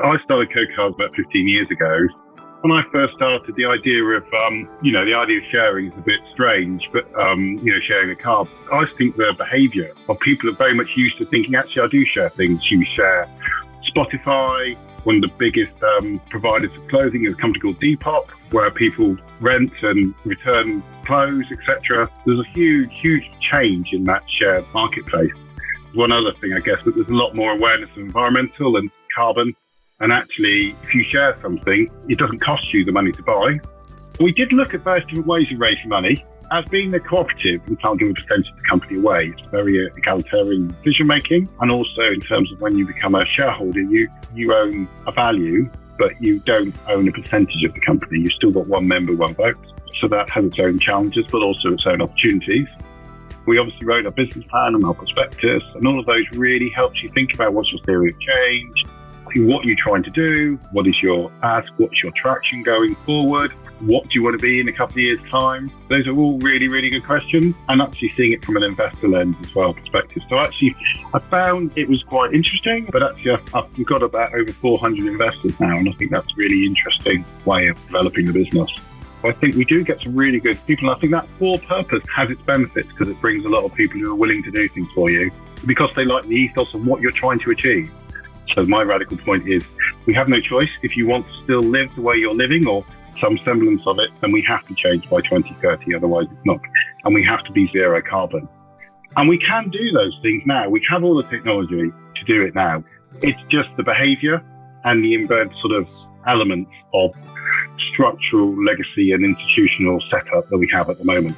I started co-cards about 15 years ago. When I first started, the idea of, sharing is a bit strange, but, sharing a card. I think the behaviour of people are very much used to thinking, actually, I do share things. You share Spotify. One of the biggest providers of clothing is a company called Depop, where people rent and return clothes, etc. There's a huge, huge change in that shared marketplace. One other thing, I guess, that there's a lot more awareness of environmental and carbon. And actually, if you share something, it doesn't cost you the money to buy. We did look at various different ways of raising money. As being a cooperative, we can't give a percentage of the company away. It's very egalitarian decision making. And also in terms of when you become a shareholder, you own a value, but you don't own a percentage of the company. You've still got one member, one vote. So that has its own challenges, but also its own opportunities. We obviously wrote our business plan and our prospectus, and all of those really helps you think about what's your theory of change, what you're trying to do, what is your ask, what's your traction going forward, what do you want to be in a couple of years' time? Those are all really, really good questions, and actually seeing it from an investor lens as well, perspective. So actually, I found it was quite interesting, but actually we've got about over 400 investors now, and I think that's a really interesting way of developing the business. I think we do get some really good people, and I think that for purpose has its benefits because it brings a lot of people who are willing to do things for you because they like the ethos of what you're trying to achieve. So my radical point is we have no choice. If you want to still live the way you're living or some semblance of it, then we have to change by 2030, otherwise it's not. And we have to be zero carbon. And we can do those things now. We have all the technology to do it now. It's just the behaviour and the inbred sort of elements of structural legacy and institutional setup that we have at the moment.